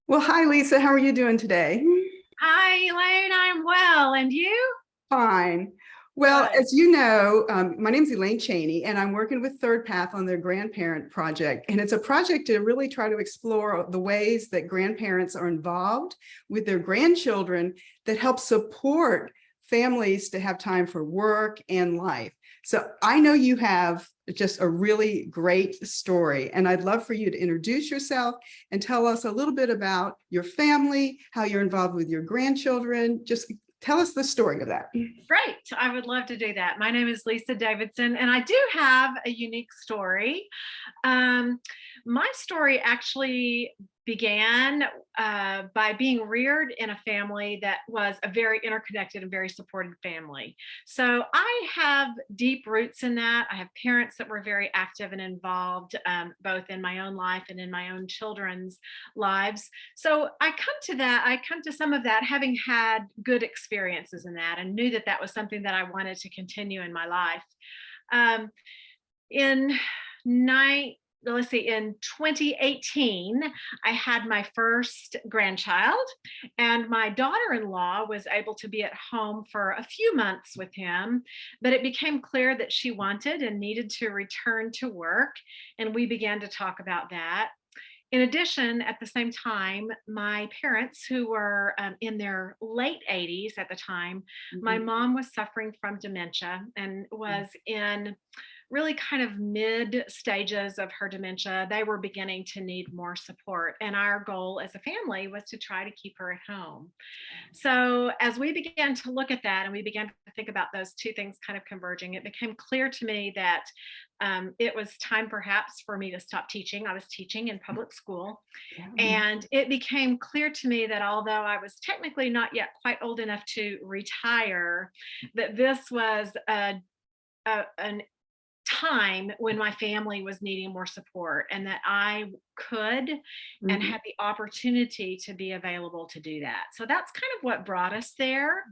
Well, hi, Lisa. How are you doing today? Hi, Elaine. I'm well. And you? Fine. Well, Good. as you know, my name is Elaine Cheney, and I'm working with Third Path on their grandparent project. And it's a project to really try to explore the ways that grandparents are involved with their grandchildren that help support families to have time for work and life. So I know you have just a really great story, and I'd love for you to introduce yourself and tell us a little bit about your family, how you're involved with your grandchildren. Just tell us the story of that. Great. I would love to do that. My name is Lisa Davidson, and I do have a unique story. Um, my story actually began by being reared in a family that was a very interconnected and very supported family. So I have deep roots in that. I have parents that were very active and involved, both in my own life and in my own children's lives. So I come to some of that having had good experiences in that and knew that that was something that I wanted to continue in my life. Um, in nine, let's see, in 2018, I had my first grandchild, and my daughter-in-law was able to be at home for a few months with him, but it became clear that she wanted and needed to return to work, and we began to talk about that. In addition, at the same time, my parents, who were in their late 80s at the time, my Mhm. mom was suffering from dementia and was in really kind of mid stages of her dementia. They were beginning to need more support. And our goal as a family was to try to keep her at home. So, as we began to look at that and we began to think about those two things kind of converging, it became clear to me that it was time perhaps for me to stop teaching. I was teaching in public school. Yeah. And it became clear to me that although I was technically not yet quite old enough to retire, that this was an time when my family was needing more support and that I could and Mhm. had the opportunity to be available to do that. So that's kind of what brought us there.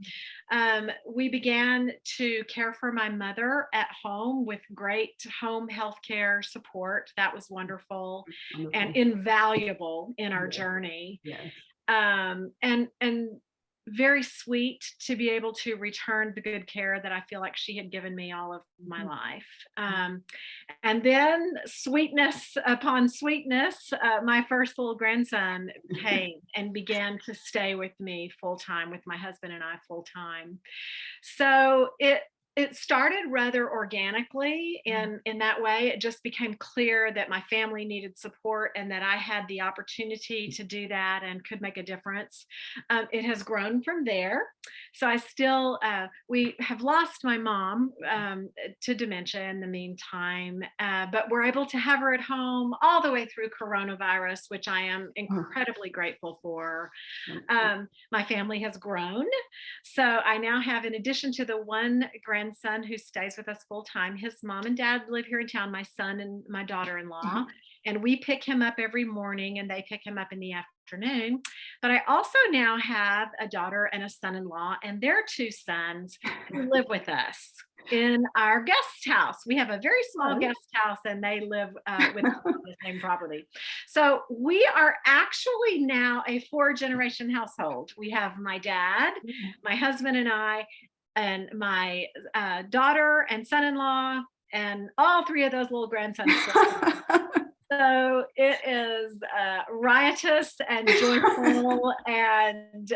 We began to care for my mother at home with great home health care support. That was wonderful and Wonderful. invaluable in our Yeah. journey. Yes. And very sweet to be able to return the good care that I feel like she had given me all of my Mhm. life. And then sweetness upon sweetness, my first little grandson came and began to stay with me full time, with my husband and I full time. So it started rather organically in that way. It just became clear that my family needed support and that I had the opportunity to do that and could make a difference. It has grown from there. So I still we have lost my mom to dementia in the meantime, but we're able to have her at home all the way through coronavirus, which I am Oh, incredibly grateful for. wonderful. My family has grown. So I now have, in addition to the one grandson who stays with us full time, his mom and dad live here in town, my son and my daughter in law. Uh-huh. And we pick him up every morning and they pick him up in the afternoon. But I also now have a daughter and a son in law and their two sons who live with us in our guest house. We have a very small Oh. guest house and they live with us on the same property. So we are actually now a four-generation household. We have my dad, my husband and I, and my daughter and son-in-law, and all three of those little grandsons. So it is riotous and joyful, and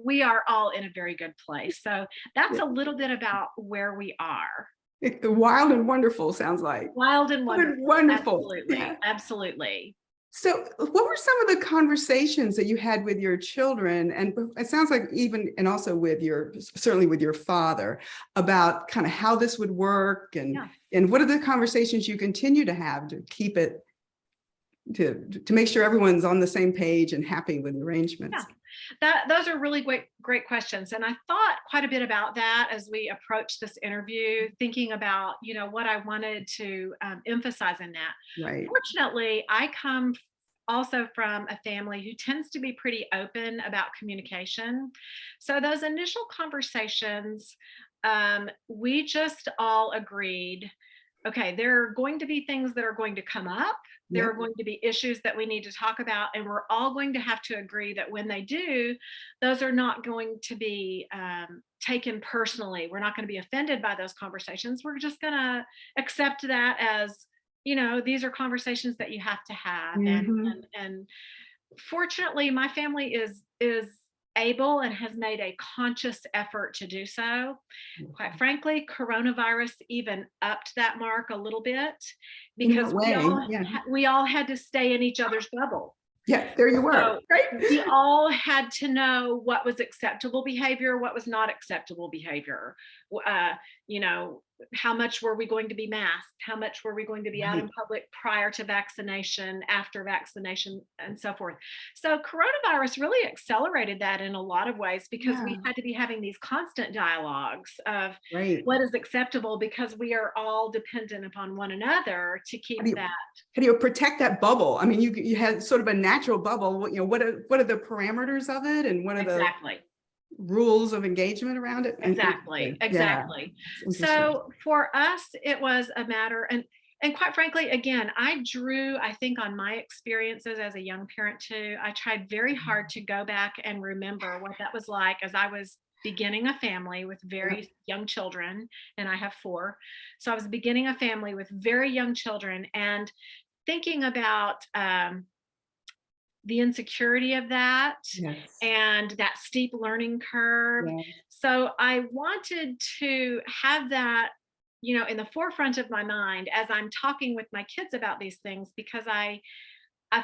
we are all in a very good place. So that's Yeah. a little bit about where we are. Wild and wonderful sounds like. Wild and Wild and wonderful. wonderful. Yeah. Absolutely. Absolutely. So, what were some of the conversations that you had with your children? And it sounds like even, and also with your, certainly with your father, about kind of how this would work, Yeah. and what are the conversations you continue to have to keep it, to make sure everyone's on the same page and happy with the Yeah, arrangements? those are really great questions, and I thought quite a bit about that as we approached this interview, thinking about what I wanted to emphasize in that. Right. Fortunately, I come also from a family who tends to be pretty open about communication. So those initial conversations, we just all agreed okay, there are going to be things that are going to come up. There are Yep. going to be issues that we need to talk about, and we're all going to have to agree that when they do, those are not going to be taken personally. We're not going to be offended by those conversations. We're just going to accept that as, these are conversations that you have to have. And Mhm. and and fortunately, my family is able and has made a conscious effort to do so. Quite frankly, coronavirus even upped that mark a little bit In because what way? Yeah. we all had to stay in each other's bubble. Yeah, there you were, So right? we all had to know what was acceptable behavior, what was not acceptable behavior. Uh, you know, how much were we going to be masked? How much were we going to be out in Right. public prior to vaccination, after vaccination, and so forth? So coronavirus really accelerated that in a lot of ways because we Yeah, had to be having these constant dialogues of right. what is acceptable because we are all dependent upon one another to How keep do you that. how do you protect that bubble? I mean, you had sort of a natural bubble. What are the parameters of it, and what are the Exactly. rules of engagement around it? Exactly, Interesting. Yeah, exactly. it's interesting. So for us, it was a matter, and quite frankly, again, I think, on my experiences as a young parent too. I tried very hard to go back and remember what that was like as I was beginning a family with Yeah. very young children, and I have four. So I was beginning a family with very young children and thinking about the insecurity of that Yes. and that steep learning curve. Yeah. So I wanted to have that, in the forefront of my mind as I'm talking with my kids about these things because I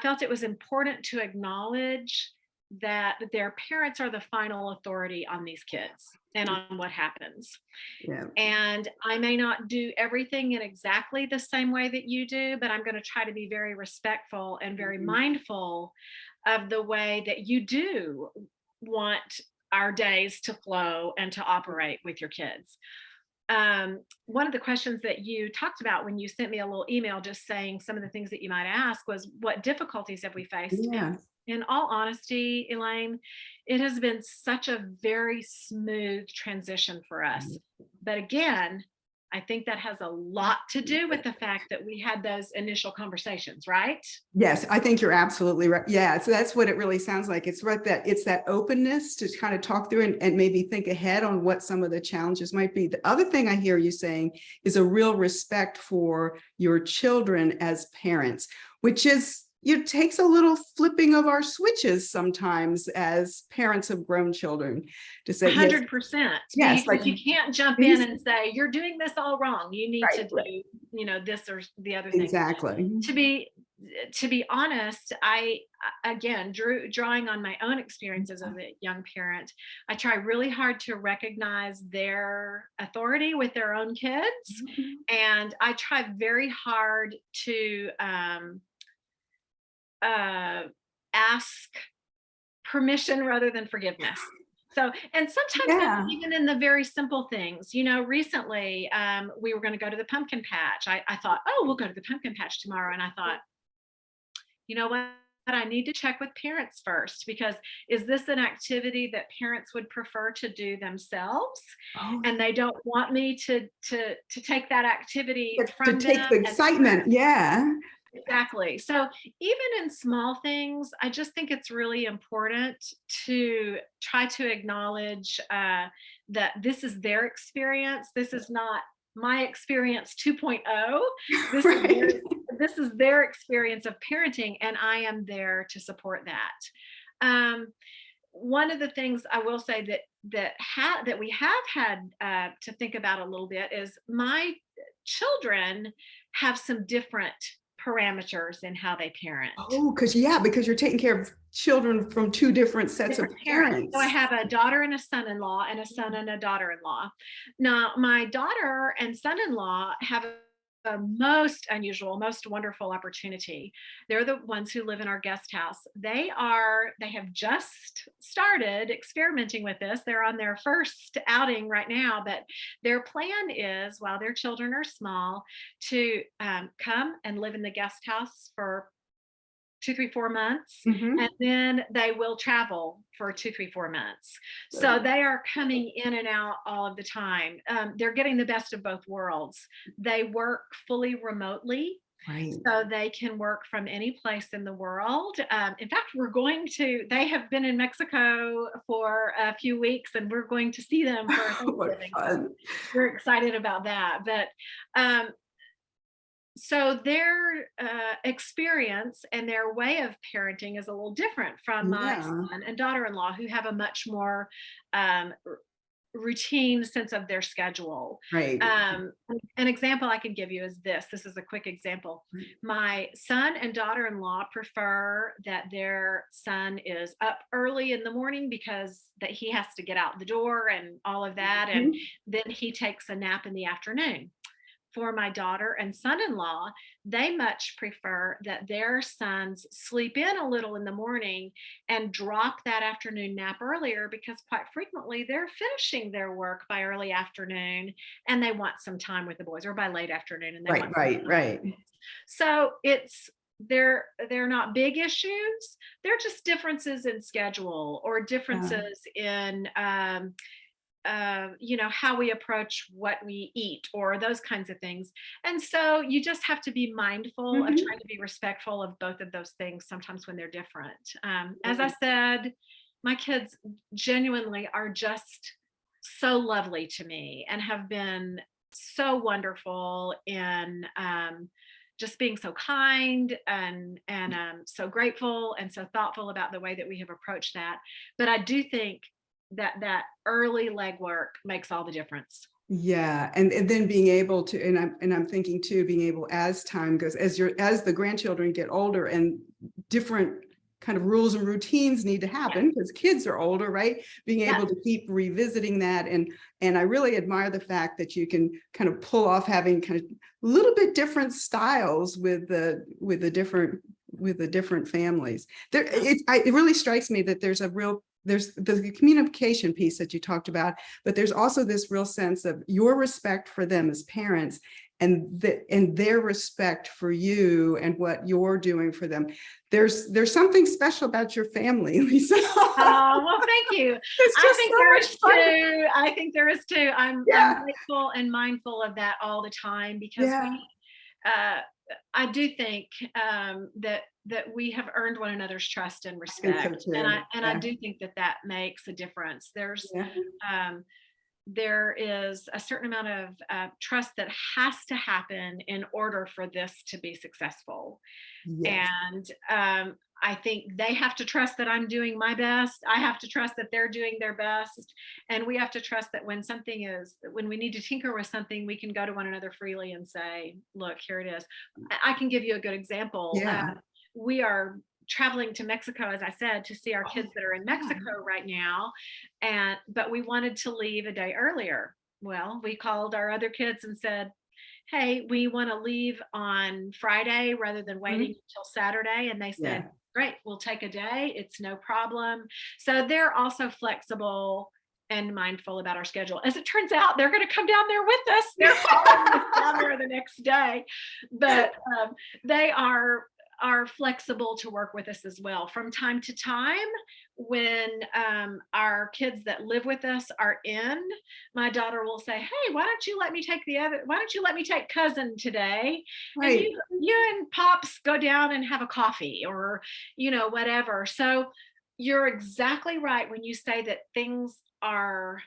felt it was important to acknowledge that their parents are the final authority on these kids and on what happens. Yeah. And I may not do everything in exactly the same way that you do, but I'm going to try to be very respectful and very Mhm. mindful of the way that you do want our days to flow and to operate with your kids. One of the questions that you talked about when you sent me a little email just saying some of the things that you might ask was, what difficulties have we faced? And Yeah. in all honesty, Elaine, it has been such a very smooth transition for us. But again, I think that has a lot to do with the fact that we had those initial conversations, right? Yes, I think you're absolutely right. Yeah, so that's what it really sounds like. It's that openness to kind of talk through and maybe think ahead on what some of the challenges might be. The other thing I hear you saying is a real respect for your children as parents, which is it takes a little flipping of our switches sometimes as parents of grown children to say, yes, 100%, yes, like because you can't jump in these, and say, you're doing this all wrong. You need right, to right, do, this or the other thing. exactly. To be to be honest, I again drawing on my own experiences as a young parent, I try really hard to recognize their authority with their own kids, Mhm. and I try very hard to uh, ask permission rather than forgiveness. So, and sometimes that's Yeah. even in the very simple things. Recently we were going to go to the pumpkin patch. I thought, oh, we'll go to the pumpkin patch tomorrow, and I thought, you know what? I need to check with parents first because is this an activity that parents would prefer to do themselves, Oh, and they don't want me to take that activity to from take them the as excitement. Yeah. exactly. So even in small things, I just think it's really important to try to acknowledge that this is their experience. This is not my experience 2.0. This is their Right. this is their experience of parenting, and I am there to support that. One of the things I will say that we have had to think about a little bit is my children have some different parameters in how they parent. Oh, because you're taking care of children from two different sets of Different parents. So I parents. have a daughter and a son-in-law, and a son and a daughter-in-law. Now, my daughter and son-in-law have a most unusual, most wonderful opportunity. They're the ones who live in our guest house. They have just started experimenting with this. They're on their first outing right now, but their plan is, while their children are small, to come and live in the guest house for 2, 3, 4 months, Mhm. and then they will travel for 2, 3, 4 months. So they are coming in and out all of the time. They're getting the best of both worlds. They work fully remotely, Right. so they can work from any place in the world. In fact, they have been in Mexico for a few weeks, and we're going to see them for What Thanksgiving. So fun. we're excited about that. But um, so their experience and their way of parenting is a little different from my Yeah. son and daughter-in-law, who have a much more um, routine sense of their schedule. Right. An example I can give you is this. This is a quick example. My son and daughter-in-law prefer that their son is up early in the morning because that he has to get out the door and all of that, and Mhm. then he takes a nap in the afternoon. For my daughter and son-in-law, they much prefer that their sons sleep in a little in the morning and drop that afternoon nap earlier, because quite frequently they're finishing their work by early afternoon and they want some time with the boys, or by late afternoon and they Right, want some right, time. right. So they're not big issues. They're just differences in schedule, or Yeah. differences in how we approach what we eat, or those kinds of things. And so you just have to be mindful of Mhm. trying to be respectful of both of those things sometimes when they're different. As I said, my kids genuinely are just so lovely to me and have been so wonderful in just being so kind and so grateful and so thoughtful about the way that we have approached that. But I do think that early legwork makes all the difference. Yeah, and then being able to, and I'm thinking too, being able, as time goes, as the grandchildren get older and different kind of rules and routines need to Yeah. happen because kids are older, right? Being Yeah. able to keep revisiting that, and I really admire the fact that you can kind of pull off having kind of a little bit different styles with the different families. It really strikes me that there's the communication piece that you talked about, but there's also this real sense of your respect for them as parents, and their respect for you and what you're doing for them. There's something special about your family, Lisa. Oh, well, thank you. It's I just think so there much is fun. too. I think there is too. I'm Yeah, grateful and mindful of that all the time, because yeah, uh, I do think that we have earned one another's trust and I think so respect, and too. I Yeah, do think that makes a difference. yeah, Um, there is a certain amount of trust that has to happen in order for this to be successful. yes, And I think they have to trust that I'm doing my best. I have to trust that they're doing their best. And we have to trust that when we need to tinker with something, we can go to one another freely and say, look, here it is. I can give you a good example. yeah. We are traveling to Mexico, as I said, to see our Oh, kids that are in yeah. Mexico right now. But we wanted to leave a day earlier. Well, we called our other kids and said, hey, we want to leave on Friday rather than waiting Mhm. until Saturday. And they said, Yeah. great, we'll take a day. It's no problem. So they're also flexible and mindful about our schedule. As it turns out, they're going to come down there with us. They're following us down there the next day. But they are flexible to work with us as well. From time to time, when our kids that live with us are in, my daughter will say, hey, why don't you let me take cousin today, and Right. you and pops go down and have a coffee, or whatever. So you're exactly right when you say that things are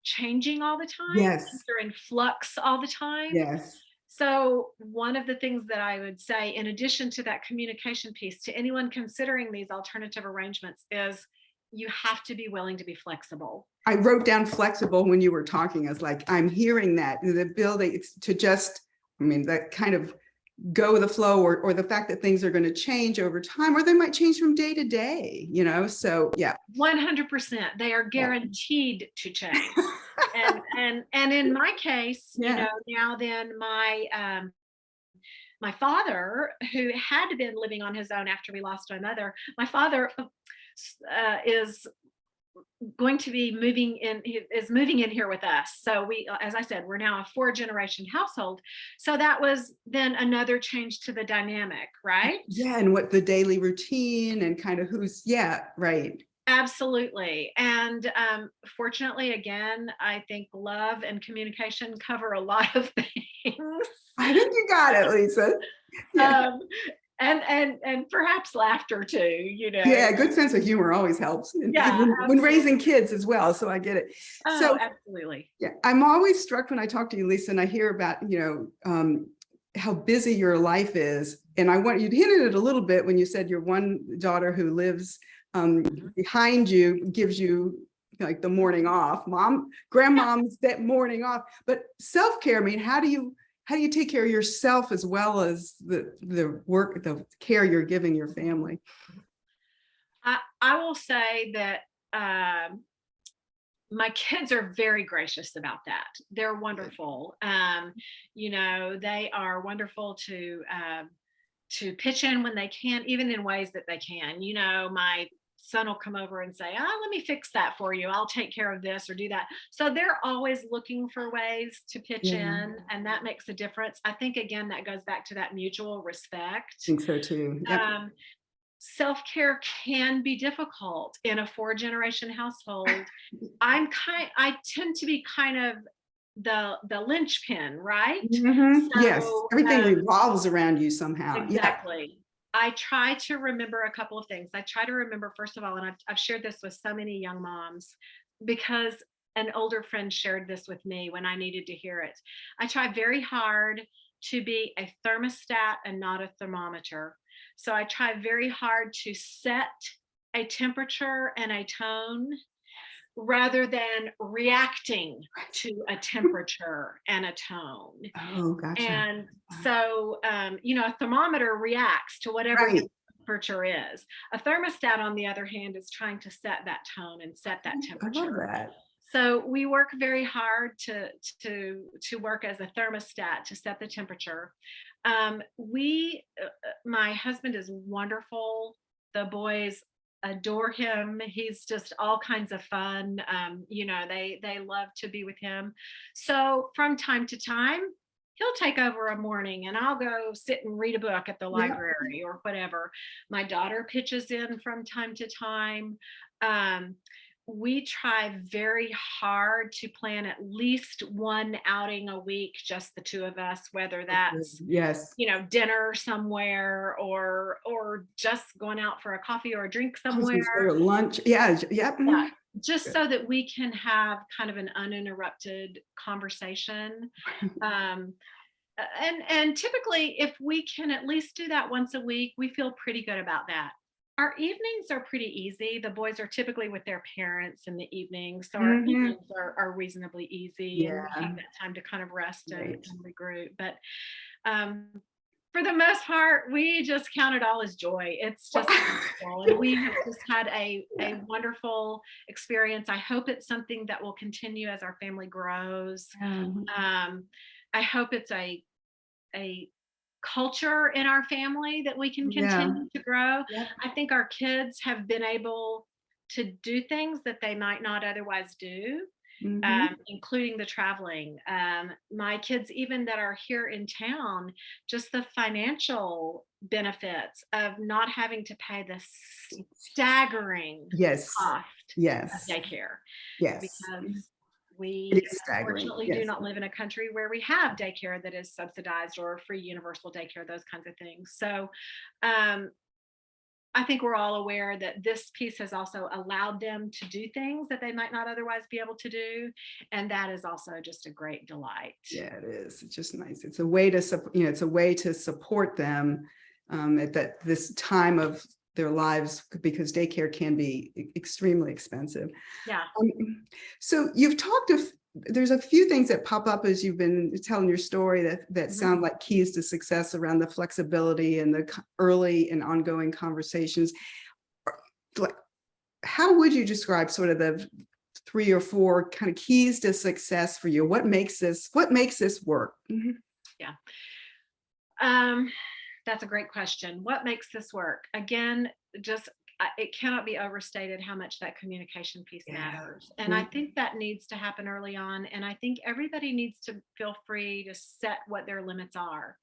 changing all the time. Things Yes, are in flux all the time. yes. So one of the things that I would say, in addition to that communication piece, to anyone considering these alternative arrangements, is you have to be willing to be flexible. I wrote down flexible when you were talking. I was like, I'm hearing that the ability it's to just, I mean, that kind of go with the flow, or the fact that things are going to change over time, or they might change from day to day, So yeah. 100%. They are Yeah. guaranteed to change. And in my case, Yeah. now then my father, who had been living on his own after we lost my mother, my father is going to be moving in here with us. So we, as I said, we're now a 4-generation household. So that was then another change to the dynamic, right? Yeah, and what the daily routine and kind of yeah, right. Absolutely. And fortunately, again, I think love and communication cover a lot of things. I think you got it, Lisa. Yeah. um, and perhaps laughter too, you know. Yeah, a good sense of humor always helps, and Yeah, when raising absolutely. kids as well, so I get it. Oh, So, absolutely. yeah, I'm always struck when I talk to you, Lisa, and I hear about, how busy your life is. And you hinted it a little bit when you said your one daughter who lives behind you gives you like the morning off, grandmom's that morning off. But self-care, I mean, how do you take care of yourself as well as the care you're giving your family? I will say that my kids are very gracious about that. They're wonderful. They are wonderful to pitch in when they can, even in ways that they can. My son will come over and say, let me fix that for you. I'll take care of this or do that. So they're always looking for ways to pitch Yeah, in, and that makes a difference. I think, again, that goes back to that mutual I respect. think so too. Yep. Self-care can be difficult in a 4-generation household. I tend to be kind of the linchpin, right? Yes, So everything revolves around you somehow. Yeah. exactly. I try to remember a couple of things. I try to remember, first of all, and I've shared this with so many young moms because an older friend shared this with me when I needed to hear it. I try very hard to be a thermostat and not a thermometer. So I try very hard to set a temperature and a tone rather than reacting to a temperature and a tone. Oh, gotcha. And so, a thermometer reacts to whatever the Right. temperature is. A thermostat, on the other hand, is trying to set that tone and set that I love temperature. that. So we work very hard to work as a thermostat to set the temperature. My husband is wonderful. The boys adore him. He's just all kinds of fun. They love to be with him. So from time to time, he'll take over a morning and I'll go sit and read a book at the Yeah. library or whatever. My daughter pitches in from time to time. Um, we try very hard to plan at least one outing a week, just the two of us, whether that's Yes. dinner somewhere or just going out for a coffee or a drink I was somewhere. gonna say lunch. Yeah. Yep. Yeah, just so that we can have kind of an uninterrupted conversation. Um, and typically, if we can at least do that once a week, we feel pretty good about that. Our evenings are pretty easy. The boys are typically with their parents in the evenings, so our Mhm. evenings are reasonably easy, and we Yeah. have that time to kind of rest and Right. regroup. But um, for the most part, we just count it all as joy. It's just wonderful. And we have just had a wonderful experience. I hope it's something that will continue as our family grows. Um, Um, I hope it's a culture in our family that we can yeah. continue to grow. Yep. I think our kids have been able to do things that they might not otherwise do, Mhm. including the traveling. My kids, even that are here in town, just the financial benefits of not having to pay the staggering Yes. cost of Yes. daycare, Yes. because It we is staggering. unfortunately do Yes. not live in a country where we have daycare that is subsidized or free universal daycare, those kinds of things. So um, I think we're all aware that this piece has also allowed them to do things that they might not otherwise be able to do. And that is also just a great delight. Yeah, it is. It's just nice. It's a way to it's a way to support them at this time of their lives, because daycare can be extremely expensive. Yeah. So you've talked of, there's a few things that pop up as you've been telling your story that Mhm. sound like keys to success around the flexibility and the early and ongoing conversations. Like, how would you describe sort of the 3 or 4 kind of keys to success for you? What makes this work? Mhm. Yeah. Um, that's a great question. What makes this work? Again, just it cannot be overstated how much that communication piece Yeah. matters. And I think that needs to happen early on. And I think everybody needs to feel free to set what their limits are.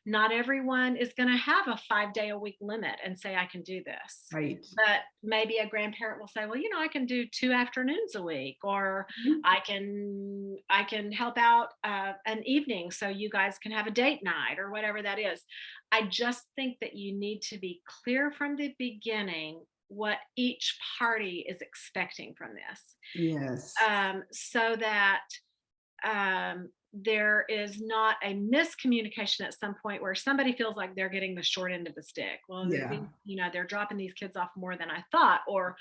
Not everyone is going to have a 5 day a week limit and say, I can do this. Right. But maybe a grandparent will say, well, I can do 2 afternoons a week, or Mhm. I can help out an evening so you guys can have a date night or whatever that is. I just think that you need to be clear from the beginning what each party is expecting from this, Yes. so that there is not a miscommunication at some point where somebody feels like they're getting the short end of the stick. Well, Yeah. they're dropping these kids off more than I thought, or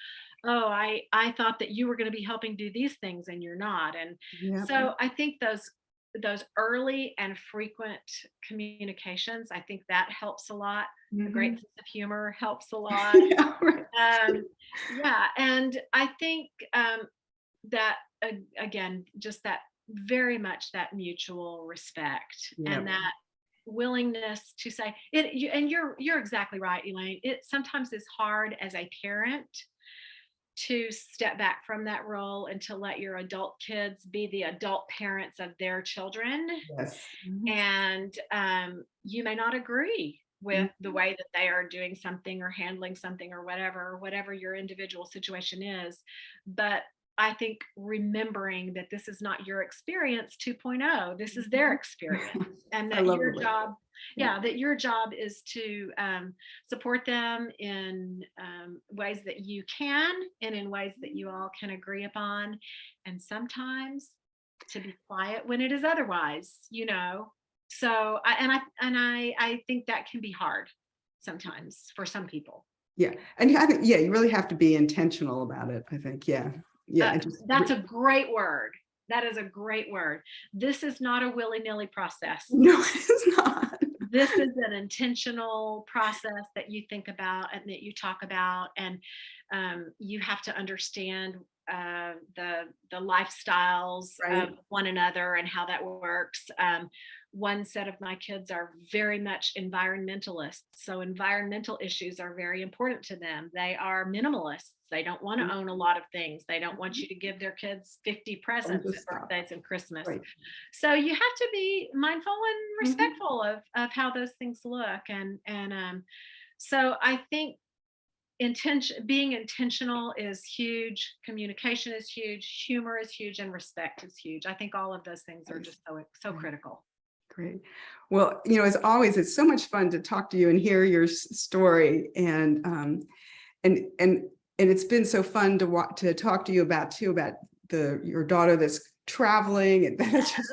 oh, I thought that you were going to be helping do these things and you're not. And Yeah. so I think those early and frequent communications, I think that helps a lot. A great Mhm. sense of humor helps a lot. Yeah, right. Yeah, and I think that again, just that very much that mutual respect and Yep. that willingness to say it. And you're exactly right, Elaine. It sometimes is hard as a parent to step back from that role and to let your adult kids be the adult parents of their children. Yes. Mhm. And you may not agree with the Mhm. way that they are doing something or handling something or whatever your individual situation is. But I think remembering that this is not your experience 2.0, this is their Mhm. experience, and I that love the your way. job, Yeah. yeah, that your job is to support them in ways that you can and in ways that you all can agree upon. And sometimes to be quiet when it is otherwise. So I think that can be hard sometimes for some people. Yeah. And I think, yeah, you really have to be intentional about it, I think. Yeah. Yeah. Uh, And just that's a great word. That is a great word. This is not a willy-nilly process. no, it's not. This is an intentional process that you think about and that you talk about, and you have to understand the lifestyles of Right. one another and how that works. One set of my kids are very much environmentalists, so environmental issues are very important to them. They are minimalists. They don't want to own a lot of things. They don't want you to give their kids 50 Bunch presents of at stuff. birthdays and Christmas. Right. So you have to be mindful and Mhm. respectful of how those things look. And so I think being intentional is huge, communication is huge, humor is huge, and respect is huge. I think all of those things are Nice. just so Right. critical. Great. Well, as always, it's so much fun to talk to you and hear your story. And it's been so fun to talk to you about your daughter that's traveling, and that it's just,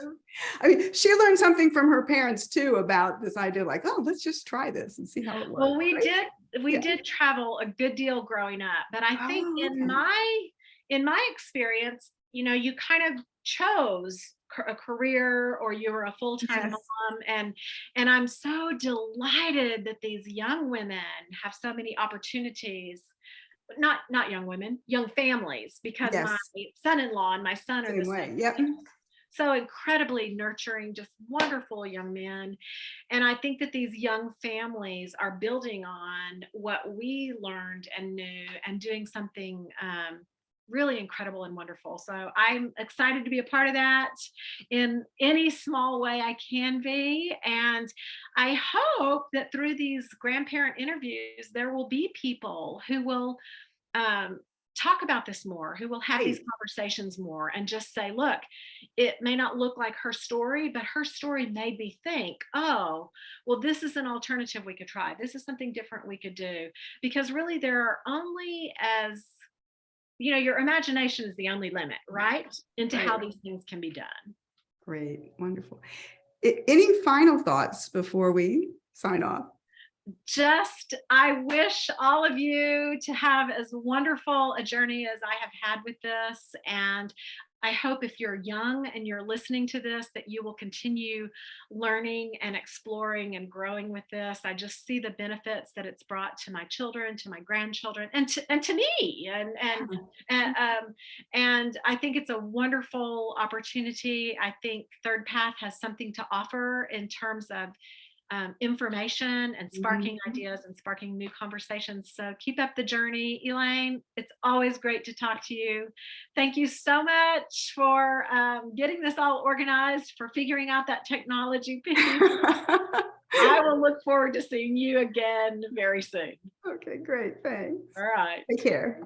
I mean, she learned something from her parents too about this idea, like, oh, let's just try this and see how it Well, works, we right? did we Yeah. did travel a good deal growing up, but I think Oh, in okay. my experience, you kind of chose a career, or you were a full-time Yes. mom. And I'm so delighted that these young women have so many opportunities. Not young women, young families, because my Yes. son-in-law and my son are the Same same way. Yep. way. So incredibly nurturing, just wonderful young men. And I think that these young families are building on what we learned and knew and doing something really incredible and wonderful. So I'm excited to be a part of that in any small way I can be. And I hope that through these grandparent interviews, there will be people who will um, talk about this more, who will have these Right. conversations more and just say, look, it may not look like her story, but her story made me think, oh, well, this is an alternative we could try. This is something different we could do. Because really, there are only as your imagination is the only limit, right? Into how Right. these things can be done. Great. Wonderful. Any final thoughts before we sign off? Just, I wish all of you to have as wonderful a journey as I have had with this. And I hope if you're young and you're listening to this, that you will continue learning and exploring and growing with this. I just see the benefits that it's brought to my children, to my grandchildren, and to me. And, and I think it's a wonderful opportunity. I think Third Path has something to offer in terms of information and sparking Mhm. ideas and sparking new conversations. So keep up the journey, Elaine. It's always great to talk to you. Thank you so much for getting this all organized, for figuring out that technology piece. I will look forward to seeing you again very soon. Okay, great. Thanks. All right. Take care.